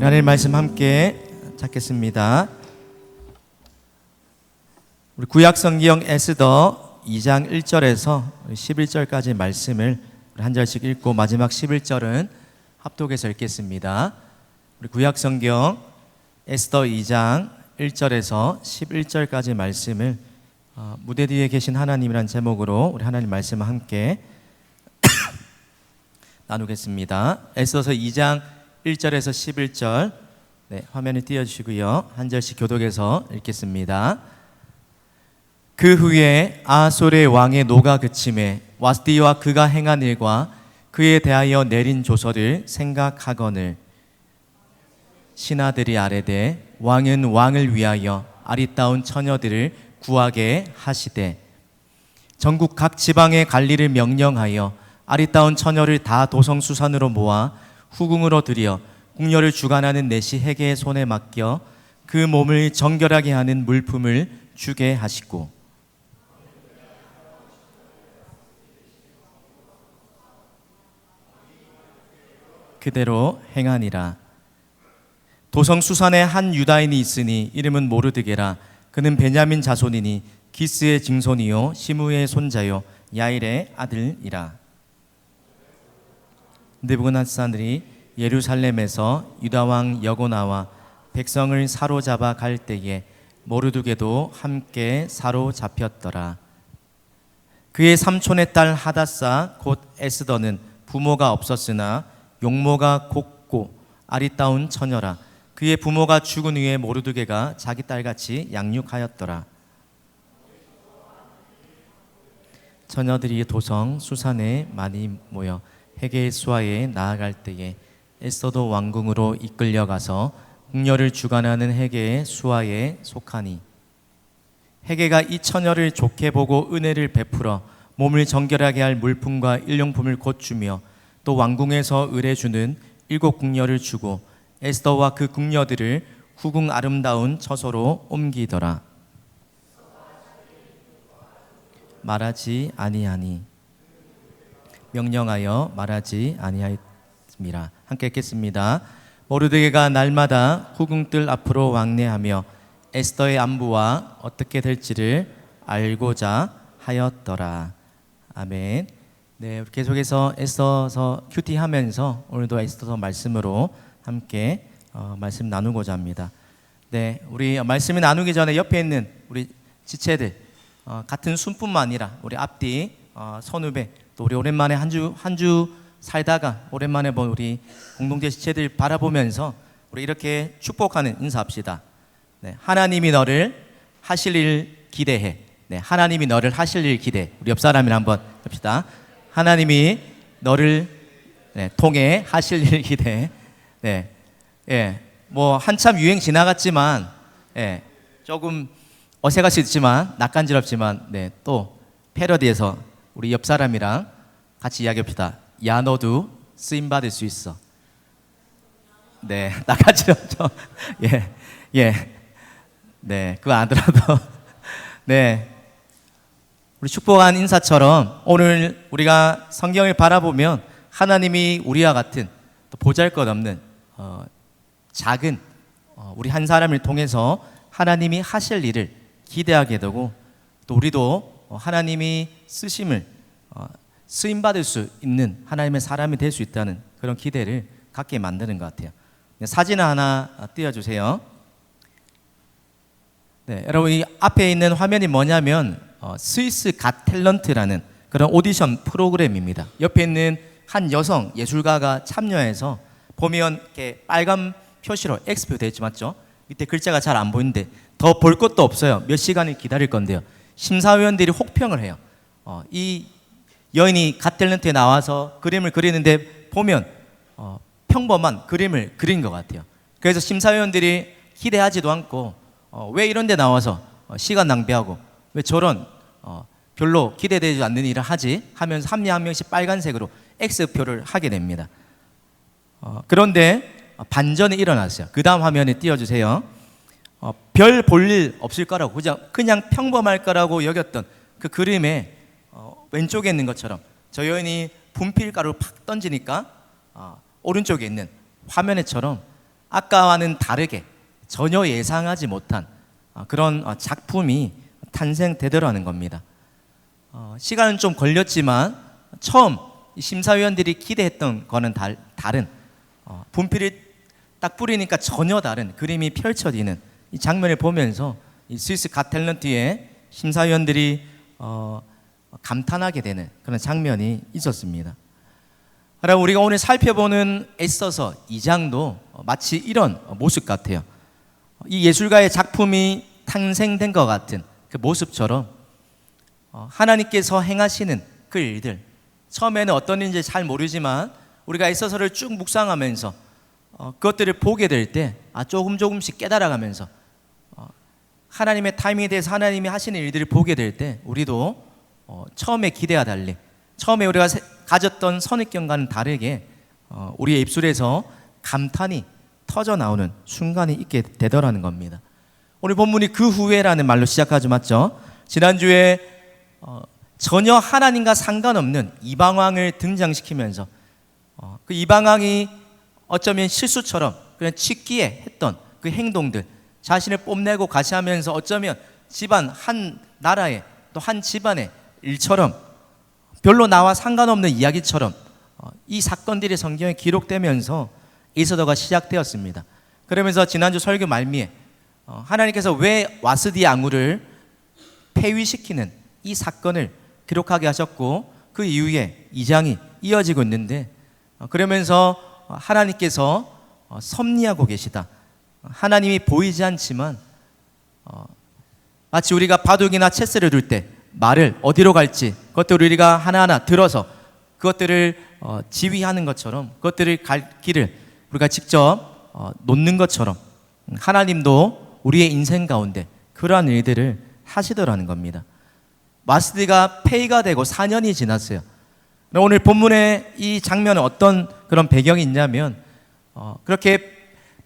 하나님 말씀 함께 찾겠습니다. 우리 구약성경 에스더 2장 1절에서 11절까지 말씀을 한 절씩 읽고 마지막 11절은 합독해서 읽겠습니다. 우리 구약성경 에스더 2장 1절에서 11절까지 말씀을 무대 뒤에 계신 하나님이란 제목으로 우리 하나님 말씀을 함께 나누겠습니다. 에스더서 2장 1절에서 11절 화면을 띄워주시고요. 한 절씩 교독해서 읽겠습니다. 그 후에 아솔의 왕의 노가 그침에 와스디와 그가 행한 일과 그에 대하여 내린 조서를 생각하거늘 신하들이 아뢰되 왕은 왕을 위하여 아리따운 처녀들을 구하게 하시되 전국 각 지방의 관리를 명령하여 아리따운 처녀를 다 도성수산으로 모아 후궁으로 들여 궁녀를 주관하는 내시 해계의 손에 맡겨 그 몸을 정결하게 하는 물품을 주게 하시고 그대로 행하니라. 도성수산에 한 유다인이 있으니 이름은 모르드게라. 그는 베냐민 자손이니 기스의 증손이요 시므의 손자요 야일의 아들이라. 느부갓네살이 예루살렘에서 유다왕 여고나와 백성을 사로잡아 갈 때에 모르드게도 함께 사로잡혔더라. 그의 삼촌의 딸 하닷사 곧 에스더는 부모가 없었으나 용모가 곱고 아리따운 처녀라. 그의 부모가 죽은 후에 모르드게가 자기 딸같이 양육하였더라. 처녀들이 도성 수산에 많이 모여 해계의 수하에 나아갈 때에 에스더도 왕궁으로 이끌려가서 궁녀를 주관하는 해계의 수하에 속하니 해계가 이 처녀를 좋게 보고 은혜를 베풀어 몸을 정결하게 할 물품과 일용품을 곧 주며 또 왕궁에서 의뢰주는 7 궁녀를 주고 에스더와 그 궁녀들을 후궁 아름다운 처소로 옮기더라. 말하지 아니하니 명령하여 말하지 아니하였습니다. 함께 읽겠습니다. 모르드게가 날마다 후궁들 앞으로 왕래하며 에스더의 안부와 어떻게 될지를 알고자 하였더라. 아멘. 네, 계속해서 에스더서 큐티하면서 오늘도 에스더서 말씀으로 함께 말씀 나누고자 합니다. 네, 우리 말씀을 나누기 전에 옆에 있는 우리 지체들 같은 순뿐만 아니라 우리 앞뒤 선후배 또 우리 오랜만에 한 주 살다가 오랜만에 본 우리 공동체 지체들 바라보면서 우리 이렇게 축복하는 인사합시다. 네, 하나님이 너를 하실 일 기대해. 네, 하나님이 너를 하실 일 기대. 우리 옆 사람이랑 한번 합시다. 하나님이 너를 통해 하실 일 기대. 네, 뭐 한참 유행 지나갔지만, 조금 어색할 수 있지만 낯간지럽지만, 또 패러디에서 우리 옆 사람이랑 같이 이야기합시다. 야 너도 쓰임 받을 수 있어. 네, 낯간지럽죠. 네, 그거 안 들어도 네. 우리 축복한 인사처럼 오늘 우리가 성경을 바라보면 하나님이 우리와 같은 또 보잘것없는 작은 우리 한 사람을 통해서 하나님이 하실 일을 기대하게 되고 또 우리도 하나님이 쓰심을 쓰임받을 수 있는 하나님의 사람이 될 수 있다는 그런 기대를 갖게 만드는 것 같아요. 사진 하나 띄워주세요. 네, 여러분 이 앞에 있는 화면이 뭐냐면 스위스 갓 탤런트라는 그런 오디션 프로그램입니다. 옆에 있는 한 여성 예술가가 참여해서 보면 이렇게 빨간 표시로 X표 되어 있죠, 맞죠? 밑에 글자가 잘 안 보이는데 더 볼 것도 없어요. 몇 시간을 기다릴 건데요. 심사위원들이 혹평을 해요. 이 여인이 갓 탤런트에 나와서 그림을 그리는데 보면 평범한 그림을 그린 것 같아요. 그래서 심사위원들이 기대하지도 않고 왜 이런 데 나와서 시간 낭비하고 왜 저런 별로 기대되지 않는 일을 하지 하면서 한 명 한 명씩 빨간색으로 X표를 하게 됩니다. 그런데 반전이 일어났어요. 그 다음 화면에 띄워주세요. 별 볼 일 없을 거라고 그냥 평범할 거라고 여겼던 그 그림에 왼쪽에 있는 것처럼 저 여인이 분필가루를 팍 던지니까 오른쪽에 있는 화면에처럼 아까와는 다르게 전혀 예상하지 못한 그런 작품이 탄생되더라는 겁니다. 시간은 좀 걸렸지만 처음 심사위원들이 기대했던 거는 다른 분필을 딱 뿌리니까 전혀 다른 그림이 펼쳐지는 이 장면을 보면서 이 스위스 갓 탤런트의 심사위원들이 감탄하게 되는 그런 장면이 있었습니다. 그럼 우리가 오늘 살펴보는 애써서 2장도 마치 이런 모습 같아요. 이 예술가의 작품이 탄생된 것 같은 그 모습처럼 하나님께서 행하시는 그 일들, 처음에는 어떤 일인지 잘 모르지만 우리가 애써서를 쭉 묵상하면서 그것들을 보게 될 때 조금씩 깨달아가면서 하나님의 타이밍에 대해서 하나님이 하시는 일들을 보게 될 때 우리도 처음에 기대와 달리 처음에 우리가 가졌던 선입견과는 다르게 우리의 입술에서 감탄이 터져 나오는 순간이 있게 되더라는 겁니다. 오늘 본문이 그 후에라는 말로 시작하죠, 맞죠? 지난주에 전혀 하나님과 상관없는 이방왕을 등장시키면서 그 이방왕이 어쩌면 실수처럼 그냥 취기에 했던 그 행동들, 자신을 뽐내고 가시하면서 어쩌면 집안 한 나라의 또 한 집안의 일처럼 별로 나와 상관없는 이야기처럼 이 사건들이 성경에 기록되면서 에스더가 시작되었습니다. 그러면서 지난주 설교 말미에 하나님께서 왜 와스디 왕후를 폐위시키는 이 사건을 기록하게 하셨고 그 이후에 2장이 이어지고 있는데 그러면서 하나님께서 섭리하고 계시다. 하나님이 보이지 않지만 마치 우리가 바둑이나 체스를 둘 때 말을 어디로 갈지 그것들을 우리가 하나하나 들어서 그것들을 지휘하는 것처럼 그것들을 갈 길을 우리가 직접 놓는 것처럼 하나님도 우리의 인생 가운데 그러한 일들을 하시더라는 겁니다. 와스디가 폐위가 되고 4년이 지났어요. 오늘 본문의 이 장면은 어떤 그런 배경이 있냐면 그렇게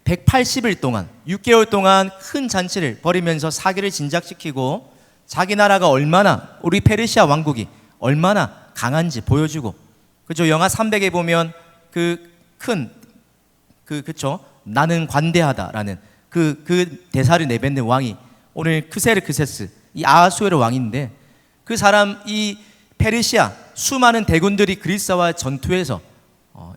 180일 동안 6개월 동안 큰 잔치를 벌이면서 사기를 진작시키고 자기 나라가 얼마나 우리 페르시아 왕국이 얼마나 강한지 보여주고 그죠? 영하 300에 보면 그쵸? 나는 관대하다라는 그 대사를 내뱉는 왕이 오늘 크세르크세스 이 아하수에르 왕인데 그 사람 이 페르시아 수많은 대군들이 그리스와 전투에서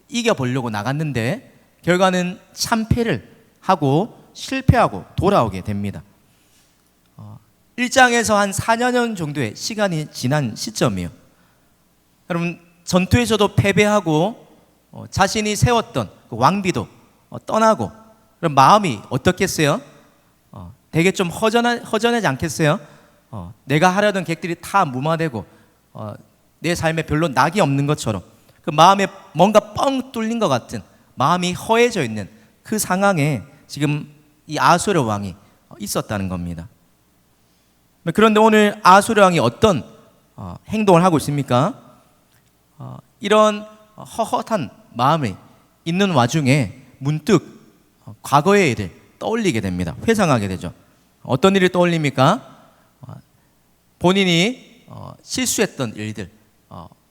이겨보려고 나갔는데 결과는 참패를 하고 실패하고 돌아오게 됩니다. 1장에서 한 4년 정도의 시간이 지난 시점이에요. 여러분 전투에서도 패배하고 자신이 세웠던 그 왕비도 떠나고 그럼 마음이 어떻겠어요? 되게 좀 허전하지 않겠어요? 내가 하려던 객들이 다 무마되고 내 삶에 별로 낙이 없는 것처럼 그 마음에 뭔가 뻥 뚫린 것 같은 마음이 허해져 있는 그 상황에 지금 이 아하수에르 왕이 있었다는 겁니다. 그런데 오늘 아하수에르 왕이 어떤 행동을 하고 있습니까? 이런 허허한 마음이 있는 와중에 문득 과거의 일을 떠올리게 됩니다. 회상하게 되죠. 어떤 일을 떠올립니까? 본인이 실수했던 일들,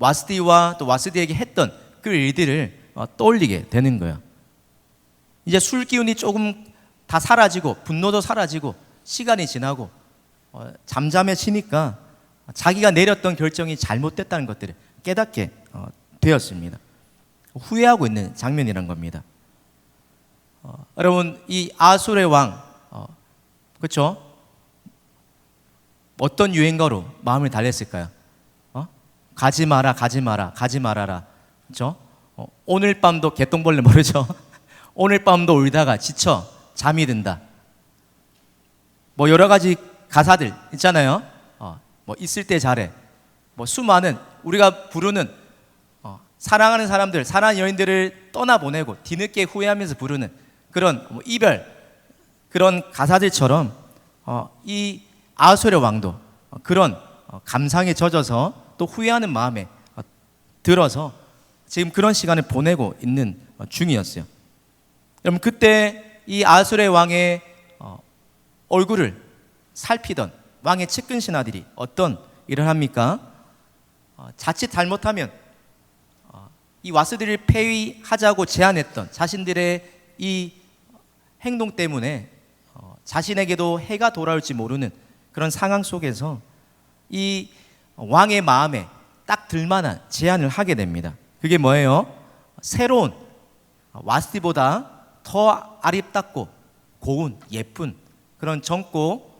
와스디와 또 와스디에게 했던 그 일들을 떠올리게 되는 거예요. 이제 술 기운이 조금 다 사라지고 분노도 사라지고 시간이 지나고 잠잠해지니까 자기가 내렸던 결정이 잘못됐다는 것들을 깨닫게 되었습니다. 후회하고 있는 장면이란 겁니다. 여러분 이 아하수에르 왕 그렇죠? 어떤 유행가로 마음을 달랬을까요? 가지 마라, 가지 마라, 가지 말아라. 그렇죠? 오늘 밤도 개똥벌레 모르죠? 오늘 밤도 울다가 지쳐 잠이 든다. 뭐 여러 가지 가사들 있잖아요. 뭐 있을 때 잘해. 뭐 수많은 우리가 부르는 사랑하는 사람들, 사랑하는 여인들을 떠나보내고 뒤늦게 후회하면서 부르는 그런 이별 그런 가사들처럼 이 아하수에르 왕도 그런 감상에 젖어서 또 후회하는 마음에 들어서 지금 그런 시간을 보내고 있는 중이었어요. 여러분 그때 이 아하수에르 왕의 얼굴을 살피던 왕의 측근 신하들이 어떤 일을 합니까? 자칫 잘못하면 이 와스디를 폐위하자고 제안했던 자신들의 이 행동 때문에 자신에게도 해가 돌아올지 모르는 그런 상황 속에서 이 왕의 마음에 딱 들만한 제안을 하게 됩니다. 그게 뭐예요? 새로운 와스티보다 더 아름답고 고운 예쁜 그런 젊고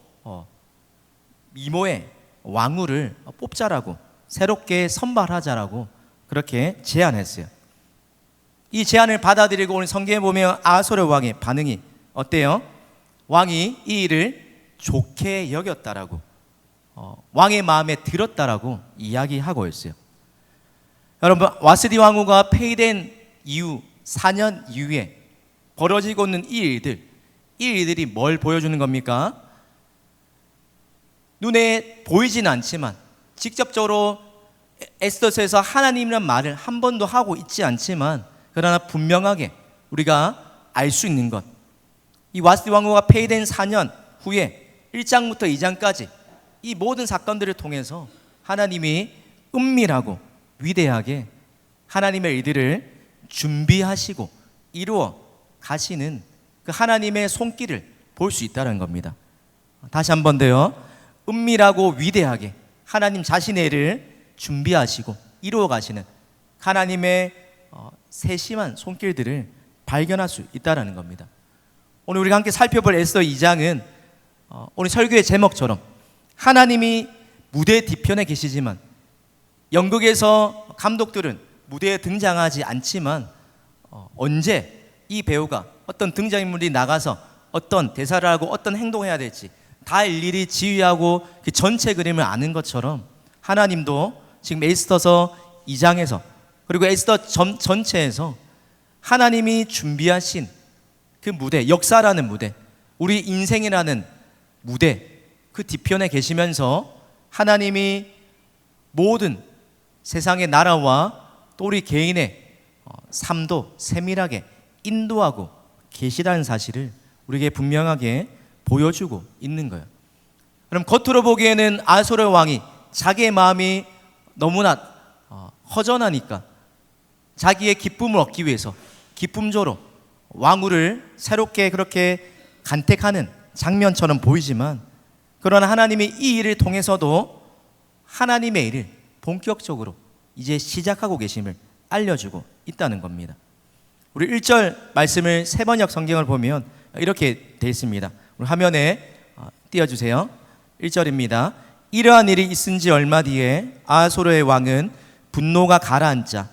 미모의 왕후를 뽑자라고, 새롭게 선발하자라고 그렇게 제안했어요. 이 제안을 받아들이고 오늘 성경에 보면 아하수르 왕의 반응이 어때요? 왕이 이 일을 좋게 여겼다라고, 왕의 마음에 들었다라고 이야기하고 있어요. 여러분, 와스디 왕후가 폐위된 이후 4년 이후에 벌어지고 있는 이 일들이 뭘 보여주는 겁니까? 눈에 보이지는 않지만 직접적으로 에스더서에서 하나님이란 말을 한 번도 하고 있지 않지만, 그러나 분명하게 우리가 알 수 있는 것, 이 와스디 왕후가 폐위된 4년 후에 1장부터 2장까지 이 모든 사건들을 통해서 하나님이 은밀하고 위대하게 하나님의 일들을 준비하시고 이루어 가시는 그 하나님의 손길을 볼 수 있다는 겁니다. 다시 한 번 더요. 은밀하고 위대하게 하나님 자신의 일을 준비하시고 이루어 가시는 하나님의 세심한 손길들을 발견할 수 있다는 겁니다. 오늘 우리가 함께 살펴볼 에스더 2장은 오늘 설교의 제목처럼 하나님이 무대 뒤편에 계시지만, 연극에서 감독들은 무대에 등장하지 않지만 언제 이 배우가 어떤 등장인물이 나가서 어떤 대사를 하고 어떤 행동을 해야 될지 다 일일이 지휘하고 그 전체 그림을 아는 것처럼, 하나님도 지금 에스더서 2장에서 그리고 에스더 전체에서 하나님이 준비하신 그 무대, 역사라는 무대, 우리 인생이라는 무대, 그 뒤편에 계시면서 하나님이 모든 세상의 나라와 또 우리 개인의 삶도 세밀하게 인도하고 계시다는 사실을 우리에게 분명하게 보여주고 있는 거예요. 그럼 겉으로 보기에는 아하수르 왕이 자기의 마음이 너무나 허전하니까 자기의 기쁨을 얻기 위해서 기쁨조로 왕후를 새롭게 그렇게 간택하는 장면처럼 보이지만, 그러나 하나님이 이 일을 통해서도 하나님의 일을 본격적으로 이제 시작하고 계심을 알려주고 있다는 겁니다. 우리 1절 말씀을 세번역 성경을 보면 이렇게 되어 있습니다. 우리 화면에 띄워주세요. 1절입니다. 이러한 일이 있은 지 얼마 뒤에 아하수르의 왕은 분노가 가라앉자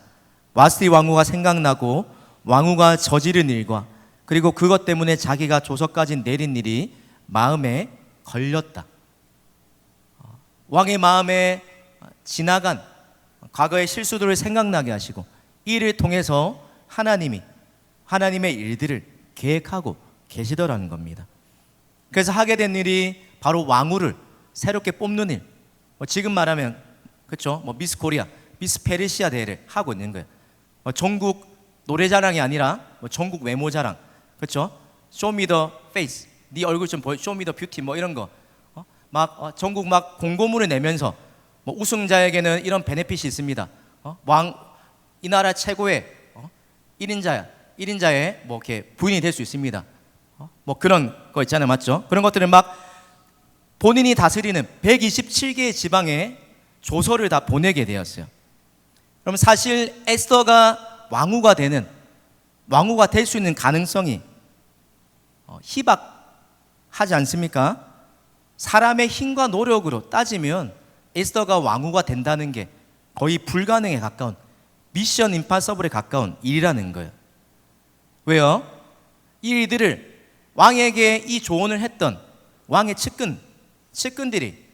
와스티 왕후가 생각나고 왕후가 저지른 일과 그리고 그것 때문에 자기가 조서까지 내린 일이 마음에 걸렸다. 왕의 마음에 지나간 과거의 실수들을 생각나게 하시고 이 일을 통해서 하나님의 일들을 계획하고 계시더라는 겁니다. 그래서 하게 된 일이 바로 왕후를 새롭게 뽑는 일. 지금 말하면 그렇죠? 미스 코리아, 미스 페르시아 대회를 하고 있는 거예요. 전국 노래자랑이 아니라 전국 외모자랑, 그렇죠? Show me the face, 네 얼굴 좀 보여, Show me the beauty, 이런 거. 전국 공고문을 내면서 우승자에게는 이런 베네핏이 있습니다. 이 나라 최고의 1인자의 이렇게 부인이 될 수 있습니다. 그런 거 있잖아요, 맞죠? 그런 것들을 본인이 다스리는 127개의 지방에 조서를 다 보내게 되었어요. 그럼 사실 에스더가 왕후가 될 수 있는 가능성이 희박하지 않습니까? 사람의 힘과 노력으로 따지면 에스더가 왕후가 된다는 게 거의 불가능에 가까운, 미션 임파서블에 가까운 일이라는 거예요. 왜요? 이 일들을 왕에게 이 조언을 했던 왕의 측근들이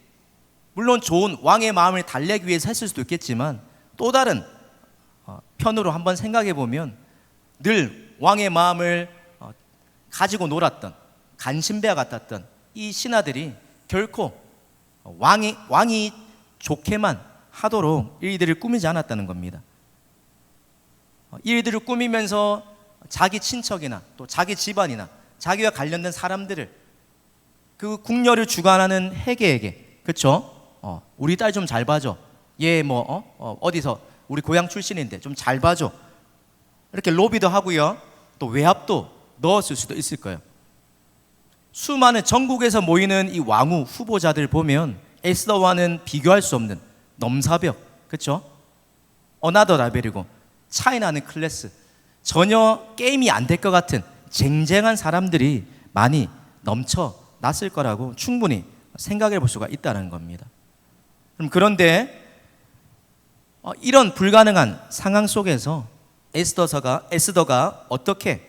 물론 좋은 왕의 마음을 달래기 위해서 했을 수도 있겠지만, 또 다른 편으로 한번 생각해 보면 늘 왕의 마음을 가지고 놀았던 간신배와 같았던 이 신하들이 결코 왕이 좋게만 하도록 일들을 꾸미지 않았다는 겁니다. 일들을 꾸미면서 자기 친척이나 또 자기 집안이나 자기와 관련된 사람들을, 그 궁녀를 주관하는 해계에게, 그렇죠? 우리 딸 좀 잘 봐줘. 얘 어디서 우리 고향 출신인데 좀 잘 봐줘. 이렇게 로비도 하고요. 또 외압도 넣었을 수도 있을 거예요. 수많은 전국에서 모이는 이 왕후 후보자들 보면 에스더와는 비교할 수 없는 넘사벽, 그렇죠? 어나더 라벨이고 차이 나는 클래스, 전혀 게임이 안 될 것 같은 쟁쟁한 사람들이 많이 넘쳐났을 거라고 충분히 생각해 볼 수가 있다는 겁니다. 그런데 이런 불가능한 상황 속에서 에스더가 어떻게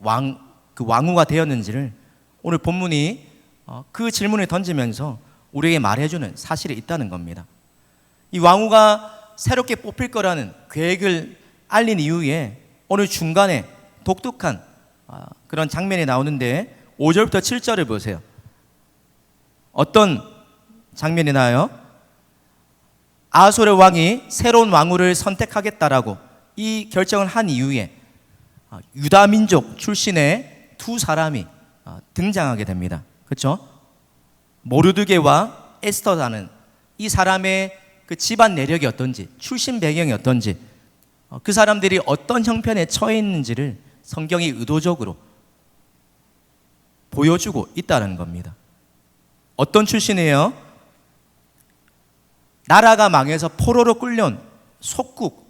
왕후가 되었는지를 오늘 본문이 그 질문을 던지면서 우리에게 말해주는 사실이 있다는 겁니다. 이 왕후가 새롭게 뽑힐 거라는 계획을 알린 이후에 오늘 중간에 독특한 그런 장면이 나오는데 5절부터 7절을 보세요. 어떤 장면이 나와요? 아하수에르 왕이 새로운 왕후를 선택하겠다라고 이 결정을 한 이후에 유다 민족 출신의 두 사람이 등장하게 됩니다. 그렇죠? 모르드게와 에스더라는 이 사람의 그 집안 내력이 어떤지, 출신 배경이 어떤지, 그 사람들이 어떤 형편에 처해 있는지를 성경이 의도적으로 보여주고 있다는 겁니다. 어떤 출신이에요? 나라가 망해서 포로로 끌려온 속국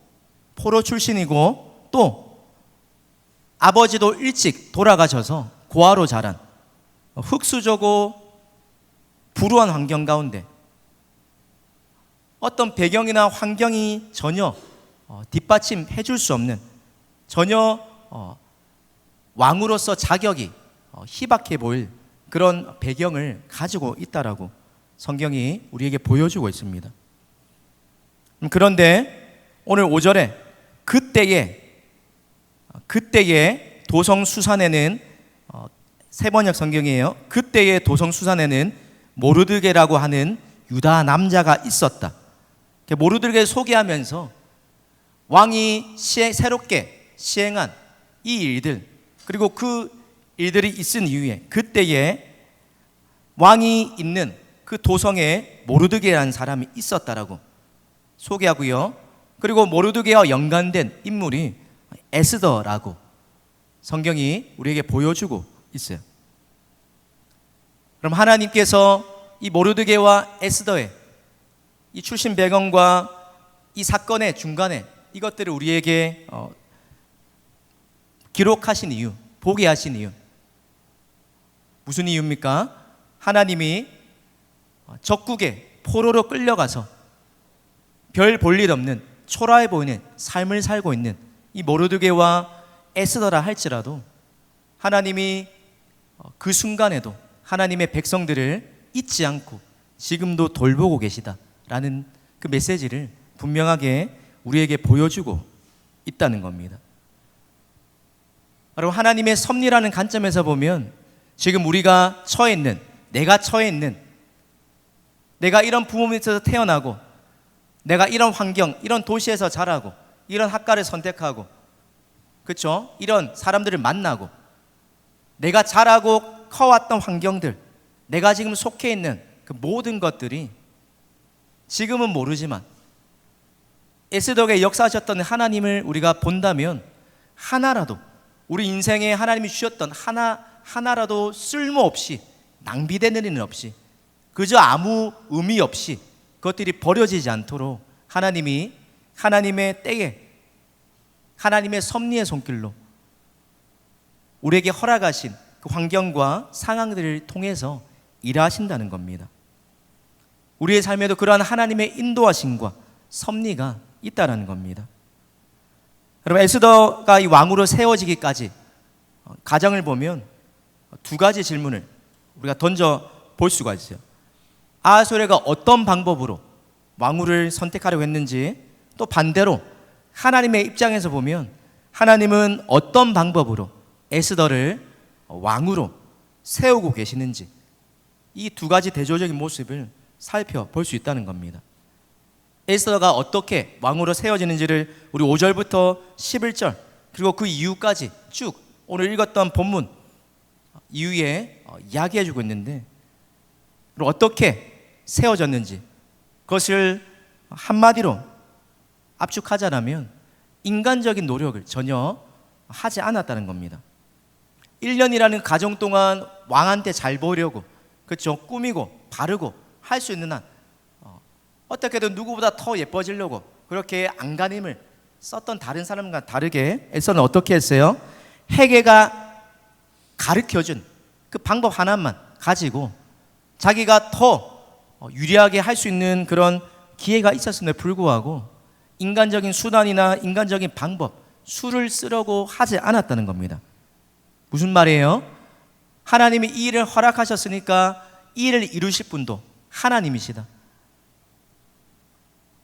포로 출신이고, 또 아버지도 일찍 돌아가셔서 고아로 자란 흙수저고 불우한 환경 가운데 어떤 배경이나 환경이 전혀 뒷받침해 줄 수 없는, 전혀 왕으로서 자격이 희박해 보일 그런 배경을 가지고 있다라고 성경이 우리에게 보여주고 있습니다. 그런데 오늘 5절에 그때의 도성수산에는, 세 번역 성경이에요. 그때의 도성수산에는 모르드게라고 하는 유다 남자가 있었다. 모르드게를 소개하면서 왕이 새롭게 시행한 이 일들, 그리고 그 일들이 있은 이후에 그때에 왕이 있는 그 도성에 모르드게라는 사람이 있었다라고 소개하고요. 그리고 모르드게와 연관된 인물이 에스더라고 성경이 우리에게 보여주고 있어요. 그럼 하나님께서 이 모르드게와 에스더의 이 출신 배경과 이 사건의 중간에 이것들을 우리에게 기록하신 이유, 보게 하신 이유, 무슨 이유입니까? 하나님이 적국에 포로로 끌려가서 별 볼 일 없는 초라해 보이는 삶을 살고 있는 이 모르드게와 에스더라 할지라도 하나님이 그 순간에도 하나님의 백성들을 잊지 않고 지금도 돌보고 계시다라는 그 메시지를 분명하게 우리에게 보여주고 있다는 겁니다. 여러분, 하나님의 섭리라는 관점에서 보면 지금 우리가 처해 있는, 내가 처해 있는, 내가 이런 부모님에서 태어나고, 내가 이런 환경, 이런 도시에서 자라고, 이런 학과를 선택하고, 그렇죠? 이런 사람들을 만나고, 내가 자라고 커왔던 환경들, 내가 지금 속해 있는 그 모든 것들이 지금은 모르지만 에스더에 역사하셨던 하나님을 우리가 본다면 하나라도, 우리 인생에 하나님이 주셨던 하나라도 쓸모없이, 낭비되는 일은 없이, 그저 아무 의미 없이 그것들이 버려지지 않도록 하나님이 하나님의 때에, 하나님의 섭리의 손길로 우리에게 허락하신 그 환경과 상황들을 통해서 일하신다는 겁니다. 우리의 삶에도 그러한 하나님의 인도하심과 섭리가 있다는 겁니다. 여러분, 에스더가 이 왕으로 세워지기까지 과정을 보면 두 가지 질문을 우리가 던져 볼 수가 있어요. 아하수에르가 어떤 방법으로 왕후를 선택하려고 했는지, 또 반대로 하나님의 입장에서 보면 하나님은 어떤 방법으로 에스더를 왕으로 세우고 계시는지, 이 두 가지 대조적인 모습을 살펴볼 수 있다는 겁니다. 에스더가 어떻게 왕으로 세워지는지를 우리 5절부터 11절 그리고 그 이후까지 쭉 오늘 읽었던 본문 이후에 이야기해주고 있는데, 그리고 어떻게 세워졌는지 그것을 한마디로 압축하자면 인간적인 노력을 전혀 하지 않았다는 겁니다. 1년이라는 가정 동안 왕한테 잘 보이려고, 그렇죠? 꾸미고 바르고 할 수 있는 한 어떻게든 누구보다 더 예뻐지려고 그렇게 안간힘을 썼던 다른 사람과 다르게 에서는 어떻게 했어요? 헤게가 가르쳐준 그 방법 하나만 가지고 자기가 더 유리하게 할 수 있는 그런 기회가 있었음에도 불구하고 인간적인 수단이나 인간적인 방법, 수를 쓰려고 하지 않았다는 겁니다. 무슨 말이에요? 하나님이 이 일을 허락하셨으니까 이 일을 이루실 분도 하나님이시다.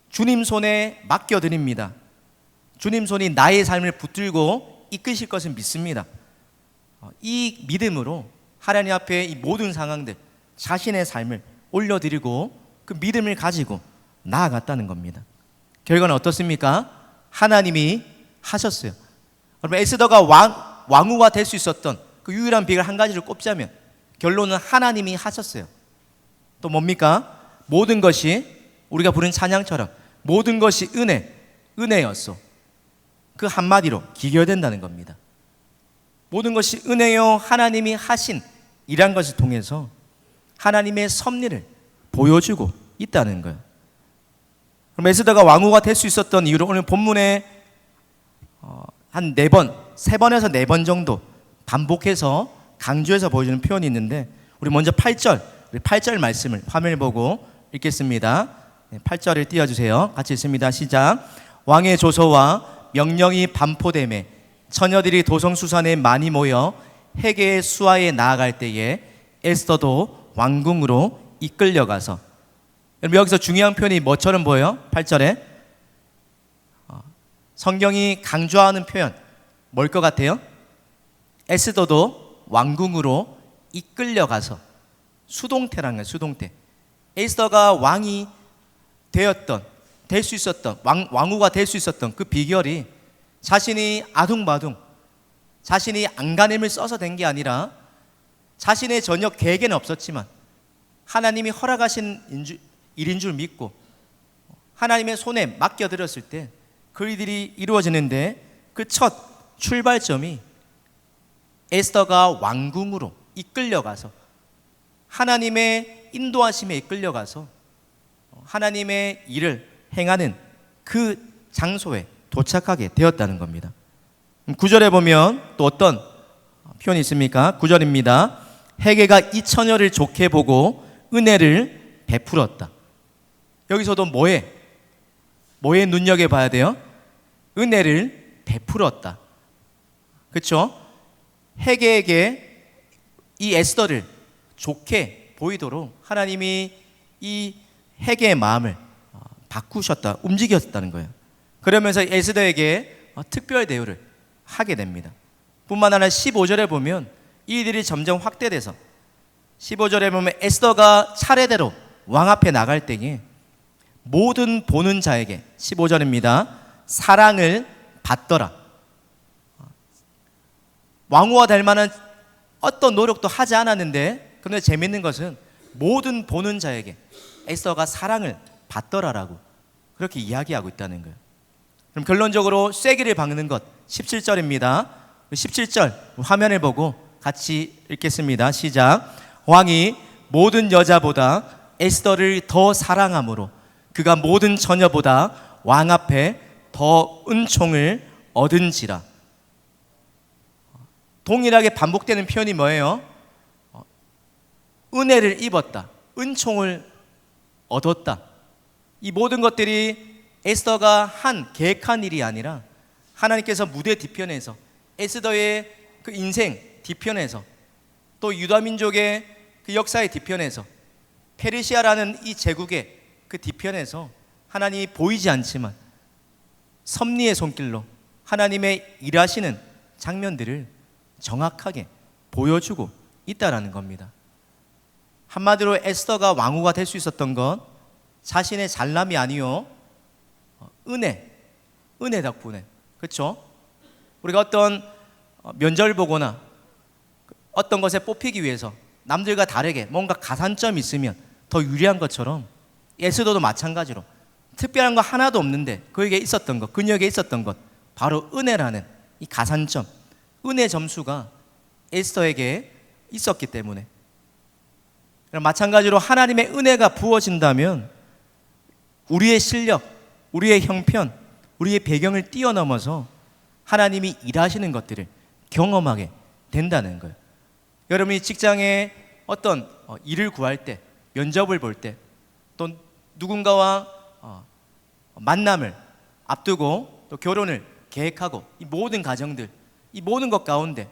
주님 손에 맡겨드립니다. 주님 손이 나의 삶을 붙들고 이끄실 것을 믿습니다. 이 믿음으로 하나님 앞에 이 모든 상황들, 자신의 삶을 올려드리고 그 믿음을 가지고 나아갔다는 겁니다. 결과는 어떻습니까? 하나님이 하셨어요. 그러면 에스더가 왕후가 될 수 있었던 그 유일한 비결 한 가지를 꼽자면 결론은 하나님이 하셨어요. 또 뭡니까? 모든 것이 우리가 부른 찬양처럼 모든 것이 은혜였어. 그 한마디로 기결된다는 겁니다. 모든 것이 은혜요 하나님이 하신 이란 것을 통해서 하나님의 섭리를 보여주고 있다는 거예요. 그럼 에스더가 왕후가 될 수 있었던 이유를 오늘 본문에 한 3번에서 4번 정도 반복해서 강조해서 보여주는 표현이 있는데 우리 먼저 8절 말씀을 화면을 보고 읽겠습니다. 8절을 띄워주세요. 같이 읽습니다. 시작. 왕의 조서와 명령이 반포됨에 처녀들이 도성수산에 많이 모여 헤게의 수하에 나아갈 때에 에스더도 왕궁으로 이끌려가서, 여기서 중요한 표현이 뭐처럼 보여요? 8절에 성경이 강조하는 표현 뭘 것 같아요? 에스더도 왕궁으로 이끌려가서, 수동태라는 거예요. 수동태. 에스더가 왕이 될 수 있었던, 왕후가 될 수 있었던 그 비결이 자신이 아둥바둥, 자신이 안간힘을 써서 된 게 아니라 자신의 전혀 계획에는 없었지만 하나님이 허락하신 일인 줄 믿고 하나님의 손에 맡겨드렸을 때 그 일들이 이루어지는데 그 첫 출발점이 에스더가 왕궁으로 이끌려가서 하나님의 인도하심에 이끌려가서 하나님의 일을 행하는 그 장소에 도착하게 되었다는 겁니다. 9절에 보면 또 어떤 표현이 있습니까? 9절입니다. 헤게가 이 처녀를 좋게 보고 은혜를 베풀었다. 여기서도 뭐에 눈여겨봐야 돼요? 은혜를 베풀었다. 그렇죠? 헤게에게 이 에스더를 좋게 보이도록 하나님이 이 헤게의 마음을 바꾸셨다, 움직였다는 거예요. 그러면서 에스더에게 특별 대우를 하게 됩니다. 뿐만 아니라 15절에 보면 이 일이 점점 확대돼서 15절에 보면 에스더가 차례대로 왕 앞에 나갈 때에 모든 보는 자에게 15절입니다. 사랑을 받더라. 왕후가 될 만한 어떤 노력도 하지 않았는데, 그런데 재밌는 것은 모든 보는 자에게 에스더가 사랑을 받더라라고 그렇게 이야기하고 있다는 거예요. 그럼 결론적으로 쐐기를 박는 것 17절입니다. 17절 화면을 보고 같이 읽겠습니다. 시작. 왕이 모든 여자보다 에스더를 더 사랑함으로 그가 모든 처녀보다 왕 앞에 더 은총을 얻은지라. 동일하게 반복되는 표현이 뭐예요? 은혜를 입었다, 은총을 얻었다. 이 모든 것들이 에스더가 계획한 일이 아니라 하나님께서 무대 뒤편에서 에스더의 그 인생 뒤편에서 또 유다 민족의 그 역사의 뒤편에서 페르시아라는 이 제국의 그 뒤편에서 하나님이 보이지 않지만 섭리의 손길로 하나님의 일하시는 장면들을 정확하게 보여주고 있다라는 겁니다. 한마디로 에스더가 왕후가 될 수 있었던 건 자신의 잘남이 아니요 은혜 덕분에. 그렇죠? 우리가 어떤 면접을 보거나 어떤 것에 뽑히기 위해서 남들과 다르게 뭔가 가산점이 있으면 더 유리한 것처럼 에스더도 마찬가지로 특별한 거 하나도 없는데 그에게 있었던 것, 그녀에게 있었던 것, 바로 은혜라는 이 가산점, 은혜 점수가 에스더에게 있었기 때문에. 마찬가지로 하나님의 은혜가 부어진다면 우리의 실력, 우리의 형편, 우리의 배경을 뛰어넘어서 하나님이 일하시는 것들을 경험하게 된다는 거예요. 여러분이 직장에 어떤 일을 구할 때, 면접을 볼 때, 또 누군가와 만남을 앞두고 또 결혼을 계획하고, 이 모든 가정들, 이 모든 것 가운데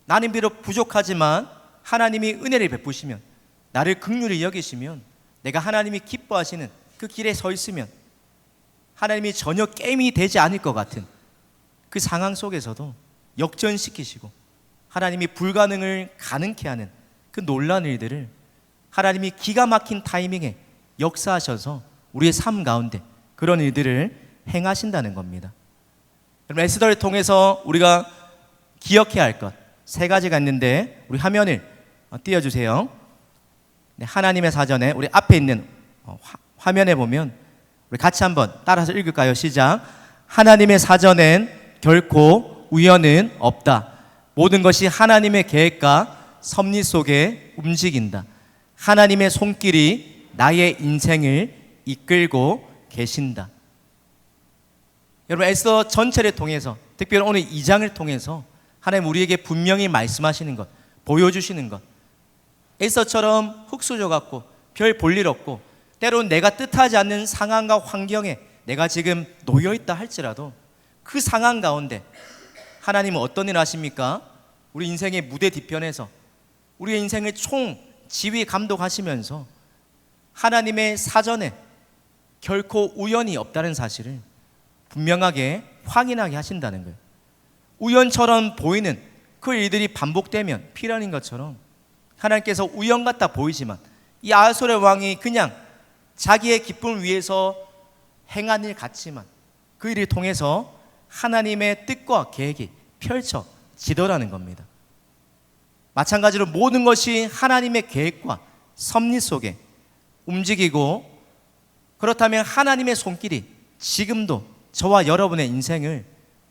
나는 비록 부족하지만 하나님이 은혜를 베푸시면, 나를 긍휼히 여기시면, 내가 하나님이 기뻐하시는 그 길에 서 있으면 하나님이 전혀 게임이 되지 않을 것 같은 그 상황 속에서도 역전시키시고 하나님이 불가능을 가능케 하는 그 놀라운 일들을 하나님이 기가 막힌 타이밍에 역사하셔서 우리의 삶 가운데 그런 일들을 행하신다는 겁니다. 여러분, 에스더를 통해서 우리가 기억해야 할 것 세 가지가 있는데 우리 화면을 띄워주세요. 네, 하나님의 사전에 우리 앞에 있는 화면에 보면 우리 같이 한번 따라서 읽을까요? 시작. 하나님의 사전엔 결코 우연은 없다. 모든 것이 하나님의 계획과 섭리 속에 움직인다. 하나님의 손길이 나의 인생을 이끌고 계신다. 여러분, 에스더 전체를 통해서, 특별히 오늘 2장을 통해서 하나님 우리에게 분명히 말씀하시는 것, 보여주시는 것, 에스더처럼 흙수저 같고 별 볼일 없고 때로는 내가 뜻하지 않는 상황과 환경에 내가 지금 놓여있다 할지라도 그 상황 가운데 하나님은 어떤 일을 하십니까? 우리 인생의 무대 뒤편에서 우리의 인생을 총 지휘 감독하시면서 하나님의 사전에 결코 우연이 없다는 사실을 분명하게 확인하게 하신다는 거예요. 우연처럼 보이는 그 일들이 반복되면 필연인 것처럼 하나님께서 우연 같아 보이지만 이 아하솔의 왕이 그냥 자기의 기쁨을 위해서 행한 일 같지만 그 일을 통해서 하나님의 뜻과 계획이 펼쳐지더라는 겁니다. 마찬가지로 모든 것이 하나님의 계획과 섭리 속에 움직이고, 그렇다면 하나님의 손길이 지금도 저와 여러분의 인생을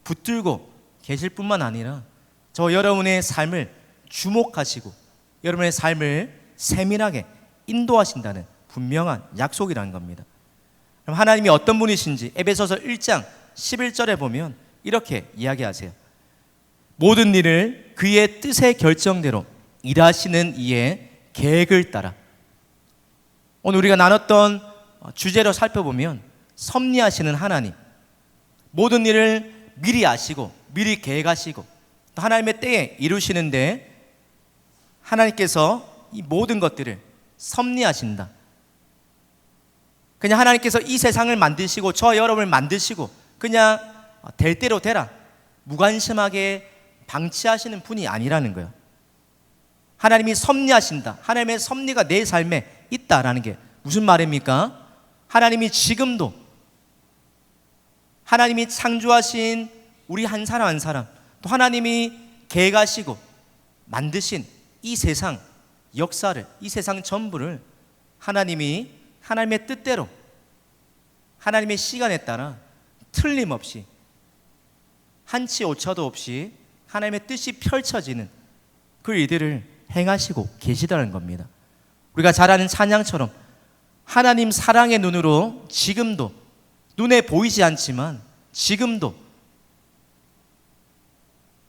붙들고 계실 뿐만 아니라 저와 여러분의 삶을 주목하시고 여러분의 삶을 세밀하게 인도하신다는 분명한 약속이라는 겁니다. 그럼 하나님이 어떤 분이신지 에베소서 1장 11절에 보면 이렇게 이야기하세요. 모든 일을 그의 뜻의 결정대로 일하시는 이의 계획을 따라. 오늘 우리가 나눴던 주제로 살펴보면 섭리하시는 하나님, 모든 일을 미리 아시고 미리 계획하시고 또 하나님의 때에 이루시는데 하나님께서 이 모든 것들을 섭리하신다. 그냥 하나님께서 이 세상을 만드시고 저 여러분을 만드시고 그냥 될 대로 되라 무관심하게 방치하시는 분이 아니라는 거예요. 하나님이 섭리하신다. 하나님의 섭리가 내 삶에 있다라는 게 무슨 말입니까? 하나님이 지금도 하나님이 창조하신 우리 한 사람 한 사람, 또 하나님이 계획하시고 만드신 이 세상 역사를, 이 세상 전부를 하나님이 하나님의 뜻대로 하나님의 시간에 따라 틀림없이 한치 오차도 없이 하나님의 뜻이 펼쳐지는 그 일들을 행하시고 계시다는 겁니다. 우리가 잘 아는 찬양처럼 하나님 사랑의 눈으로 지금도 눈에 보이지 않지만 지금도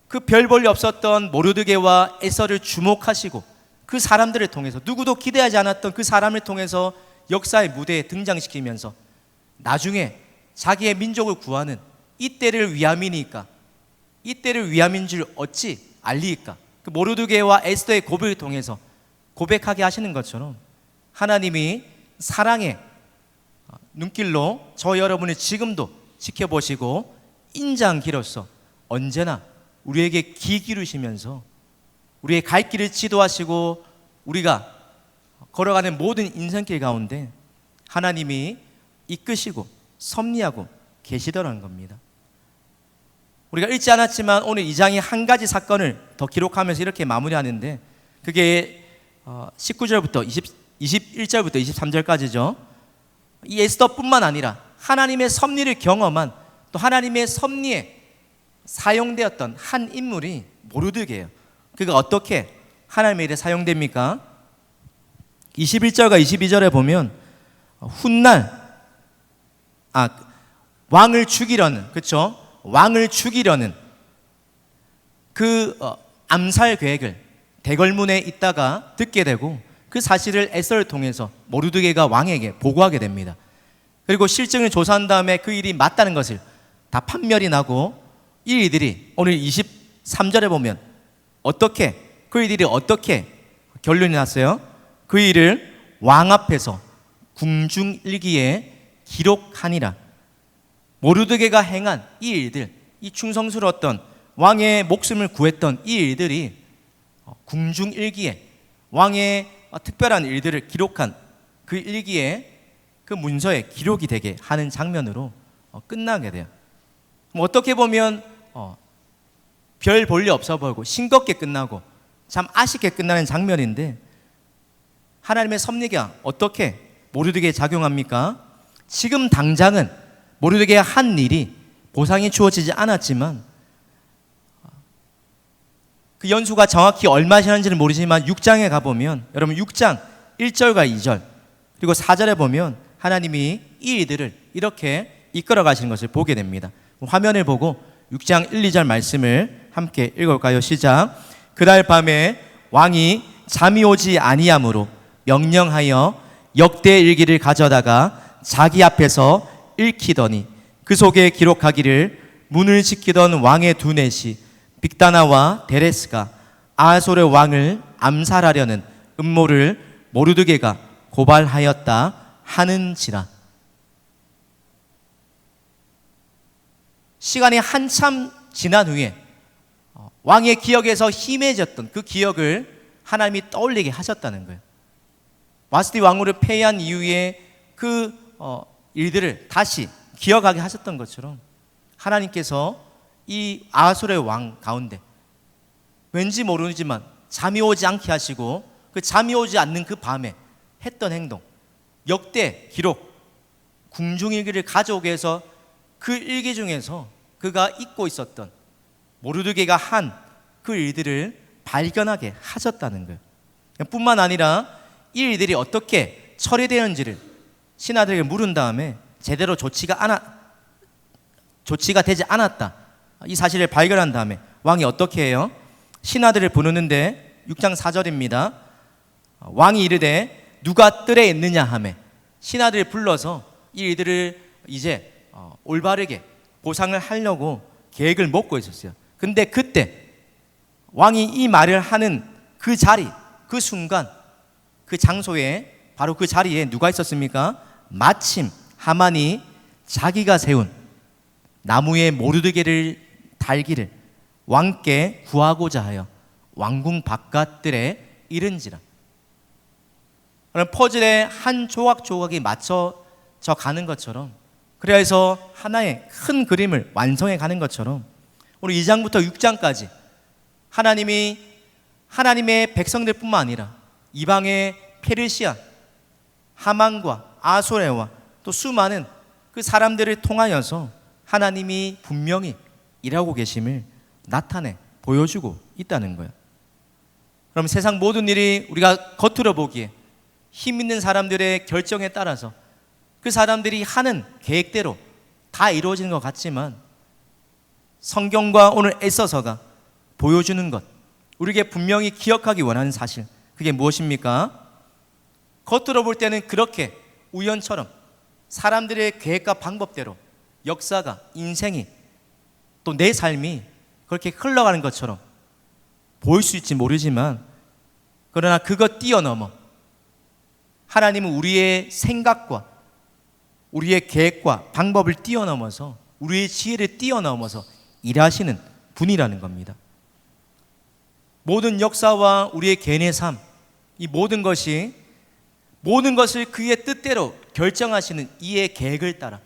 그 별 볼 일 없었던 모르드게와 에서를 주목하시고 그 사람들을 통해서 누구도 기대하지 않았던 그 사람을 통해서 역사의 무대에 등장시키면서 나중에 자기의 민족을 구하는 이때를 위함이니까 이때를 위함인 줄 어찌 알리까? 그 모르드게와 에스더의 고백을 통해서 고백하게 하시는 것처럼 하나님이 사랑의 눈길로 저 여러분을 지금도 지켜보시고 인자한기로서 언제나 우리에게 귀 기울이시면서 우리의 갈 길을 지도하시고 우리가 걸어가는 모든 인생길 가운데 하나님이 이끄시고 섭리하고 계시더라는 겁니다. 우리가 읽지 않았지만 오늘 2장이 한 가지 사건을 더 기록하면서 이렇게 마무리하는데 그게 19절부터 21절부터 23절까지죠. 이 에스더뿐만 아니라 하나님의 섭리를 경험한 또 하나님의 섭리에 사용되었던 한 인물이 모르드게예요. 그가 어떻게 하나님의 일에 사용됩니까? 21절과 22절에 보면 훗날 왕을 죽이려는, 그렇죠? 왕을 죽이려는 그 암살 계획을 대궐문에 있다가 듣게 되고 그 사실을 에스더를 통해서 모르드게가 왕에게 보고하게 됩니다. 그리고 실증을 조사한 다음에 그 일이 맞다는 것을 다 판멸이 나고 이 일들이 오늘 23절에 보면 그 일들이 어떻게 결론이 났어요? 그 일을 왕 앞에서 궁중일기에 기록하니라. 모르드게가 행한 이 일들, 이 충성스러웠던 왕의 목숨을 구했던 이 일들이 궁중일기에, 왕의 특별한 일들을 기록한 그 일기에, 그 문서에 기록이 되게 하는 장면으로 끝나게 돼요. 어떻게 보면 별 볼 일 없어 보이고 싱겁게 끝나고 참 아쉽게 끝나는 장면인데, 하나님의 섭리가 어떻게 모르드게에 작용합니까? 지금 당장은 모르드게가 한 일이 보상이 주어지지 않았지만, 그 연수가 정확히 얼마 지났는지는 모르지만 6장에 가보면, 여러분 6장 1절과 2절 그리고 4절에 보면 하나님이 이 일들을 이렇게 이끌어 가시는 것을 보게 됩니다. 화면을 보고 6장 1, 2절 말씀을 함께 읽어볼까요? 시작. 그날 밤에 왕이 잠이 오지 아니함으로 명령하여 역대 일기를 가져다가 자기 앞에서 읽히더니 그 속에 기록하기를 문을 지키던 왕의 두넷이 빅다나와 데레스가 아하솔의 왕을 암살하려는 음모를 모르드게가 고발하였다 하는지라. 시간이 한참 지난 후에 왕의 기억에서 희미해졌던 그 기억을 하나님이 떠올리게 하셨다는 거예요. 와스디 왕후를 폐위한 이후에 그 일들을 다시 기억하게 하셨던 것처럼 하나님께서 이 아하솔의 왕 가운데 왠지 모르지만 잠이 오지 않게 하시고, 그 잠이 오지 않는 그 밤에 했던 행동, 역대 기록, 궁중일기를 가져오게 해서 그 일기 중에서 그가 잊고 있었던, 모르드게가 한 그 일들을 발견하게 하셨다는 거예요. 뿐만 아니라 이 일들이 어떻게 처리되었는지를 신하들에게 물은 다음에 제대로 조치가 되지 않았다, 이 사실을 발견한 다음에 왕이 어떻게 해요? 신하들을 부르는데 6장 4절입니다. 왕이 이르되 누가 뜰에 있느냐 하매 신하들을 불러서 이 일들을 이제 올바르게 보상을 하려고 계획을 먹고 있었어요. 근데 그때 왕이 이 말을 하는 그 자리, 그 순간, 그 장소에, 바로 그 자리에 누가 있었습니까? 마침 하만이 자기가 세운 나무에 모르드게를 달기를 왕께 구하고자 하여 왕궁 바깥들에 이른지라. 퍼즐의 한 조각 조각이 맞춰져 가는 것처럼, 그래서 하나의 큰 그림을 완성해 가는 것처럼 오늘 2장부터 6장까지 하나님이 하나님의 백성들뿐만 아니라 이방의 페르시아, 하만과 아소레와 또 수많은 그 사람들을 통하여서 하나님이 분명히 일하고 계심을 나타내 보여주고 있다는 거예요. 그럼 세상 모든 일이 우리가 겉으로 보기에 힘 있는 사람들의 결정에 따라서 그 사람들이 하는 계획대로 다 이루어지는 것 같지만, 성경과 오늘 에서서가 보여주는 것, 우리에게 분명히 기억하기 원하는 사실, 그게 무엇입니까? 겉으로 볼 때는 그렇게 우연처럼 사람들의 계획과 방법대로 역사가, 인생이, 또 내 삶이 그렇게 흘러가는 것처럼 보일 수 있지 모르지만, 그러나 그것 뛰어넘어 하나님은 우리의 생각과 우리의 계획과 방법을 뛰어넘어서, 우리의 지혜를 뛰어넘어서 일하시는 분이라는 겁니다. 모든 역사와 우리의 개인의 삶, 이 모든 것을 그의 뜻대로 결정하시는 이의 계획을 따라,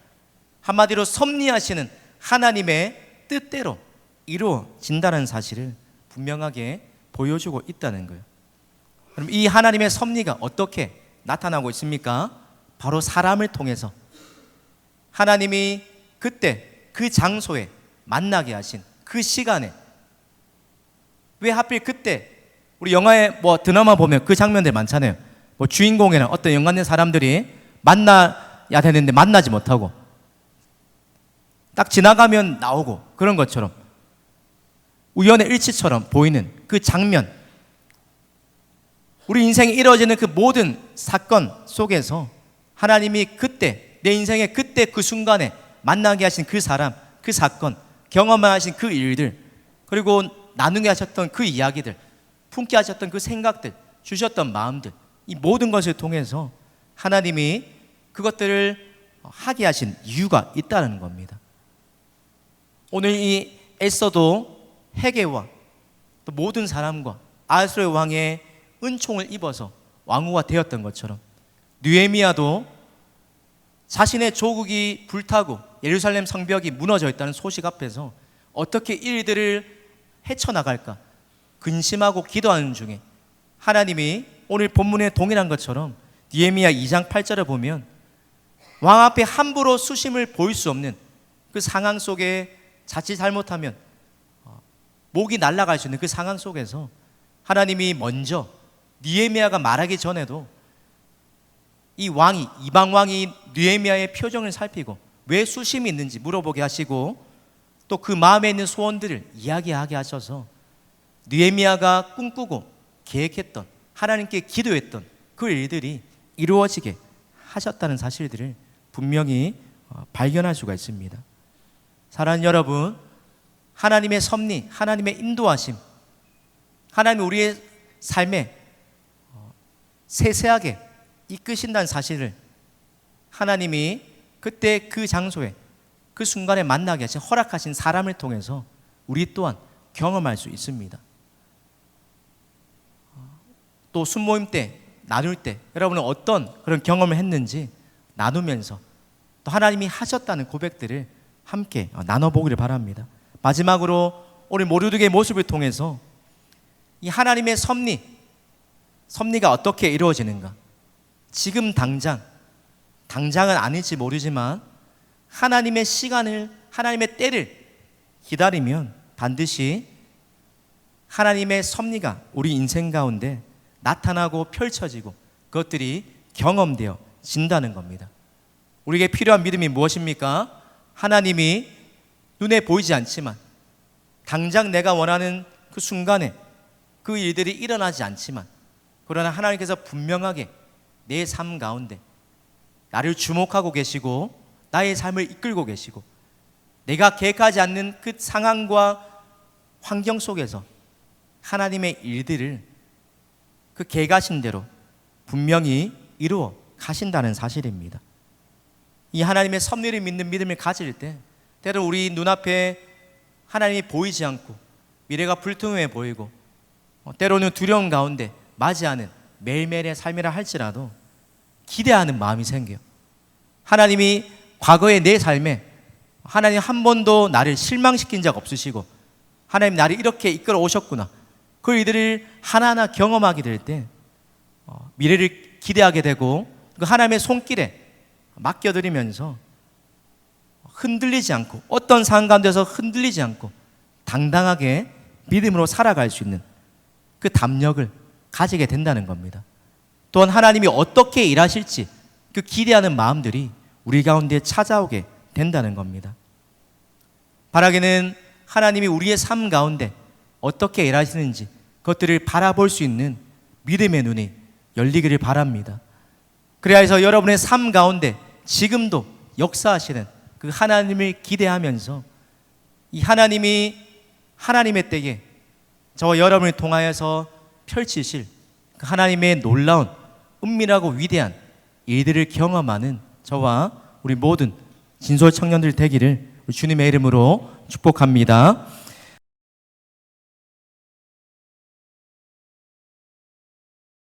한마디로 섭리하시는 하나님의 뜻대로 이루어진다는 사실을 분명하게 보여주고 있다는 거예요. 그럼 이 하나님의 섭리가 어떻게 나타나고 있습니까? 바로 사람을 통해서 하나님이 그때 그 장소에 만나게 하신 그 시간에 왜 하필 그때 우리 영화에 뭐 드라마 보면 그 장면들 많잖아요. 뭐 주인공이나 어떤 연관된 사람들이 만나야 되는데 만나지 못하고 딱 지나가면 나오고 그런 것처럼 우연의 일치처럼 보이는 그 장면, 우리 인생에 이루어지는 그 모든 사건 속에서 하나님이 그때 내 인생의 그때 그 순간에 만나게 하신 그 사람, 그 사건, 경험하신 그 일들, 그리고 나누게 하셨던 그 이야기들, 품게 하셨던 그 생각들, 주셨던 마음들, 이 모든 것을 통해서 하나님이 그것들을 하게 하신 이유가 있다는 겁니다. 오늘 이 에스더도 헤게와 또 모든 사람과 아하수에로 왕의 은총을 입어서 왕후가 되었던 것처럼 느헤미야도 자신의 조국이 불타고 예루살렘 성벽이 무너져 있다는 소식 앞에서 어떻게 일들을 헤쳐나갈까 근심하고 기도하는 중에 하나님이 오늘 본문에 동일한 것처럼 느헤미야 2장 8절을 보면 왕 앞에 함부로 수심을 보일 수 없는 그 상황 속에 자칫 잘못하면 목이 날아갈 수 있는 그 상황 속에서 하나님이 먼저 느헤미야가 말하기 전에도 이 왕이, 이방 왕이 느헤미야의 표정을 살피고 왜 수심이 있는지 물어보게 하시고 또 그 마음에 있는 소원들을 이야기하게 하셔서 느헤미야가 꿈꾸고 계획했던, 하나님께 기도했던 그 일들이 이루어지게 하셨다는 사실들을 분명히 발견할 수가 있습니다. 사랑하는 여러분, 하나님의 섭리, 하나님의 인도하심, 하나님이 우리의 삶에 세세하게 이끄신다는 사실을 하나님이 그때 그 장소에 그 순간에 만나게 하신, 허락하신 사람을 통해서 우리 또한 경험할 수 있습니다. 또 순모임 때, 나눌 때 여러분은 어떤 그런 경험을 했는지 나누면서 또 하나님이 하셨다는 고백들을 함께 나눠보기를 바랍니다. 마지막으로 오늘 모르드게의 모습을 통해서 이 하나님의 섭리가 어떻게 이루어지는가, 지금 당장은 아닐지 모르지만 하나님의 시간을, 하나님의 때를 기다리면 반드시 하나님의 섭리가 우리 인생 가운데 나타나고 펼쳐지고 그것들이 경험되어 진다는 겁니다. 우리에게 필요한 믿음이 무엇입니까? 하나님이 눈에 보이지 않지만 당장 내가 원하는 그 순간에 그 일들이 일어나지 않지만 그러나 하나님께서 분명하게 내 삶 가운데 나를 주목하고 계시고 나의 삶을 이끌고 계시고 내가 계획하지 않는 그 상황과 환경 속에서 하나님의 일들을 그 계획하신 대로 분명히 이루어 가신다는 사실입니다. 이 하나님의 섭리를 믿는 믿음을 가질 때 때로 우리 눈앞에 하나님이 보이지 않고 미래가 불투명해 보이고 때로는 두려움 가운데 맞이하는 매일매일의 삶이라 할지라도 기대하는 마음이 생겨요. 하나님이 과거의 내 삶에 하나님 한 번도 나를 실망시킨 적 없으시고 하나님 나를 이렇게 이끌어 오셨구나, 그 일들을 하나하나 경험하게 될 때 미래를 기대하게 되고 그 하나님의 손길에 맡겨드리면서 흔들리지 않고, 어떤 상황 가운데서 흔들리지 않고 당당하게 믿음으로 살아갈 수 있는 그 담력을 가지게 된다는 겁니다. 또한 하나님이 어떻게 일하실지 그 기대하는 마음들이 우리 가운데 찾아오게 된다는 겁니다. 바라기는 하나님이 우리의 삶 가운데 어떻게 일하시는지 그것들을 바라볼 수 있는 믿음의 눈이 열리기를 바랍니다. 그래야 해서 여러분의 삶 가운데 지금도 역사하시는 그 하나님을 기대하면서 이 하나님이 하나님의 때에 저와 여러분을 통하여서 펼치실 그 하나님의 놀라운 은밀하고 위대한 일들을 경험하는 저와 우리 모든 진솔 청년들 되기를 주님의 이름으로 축복합니다.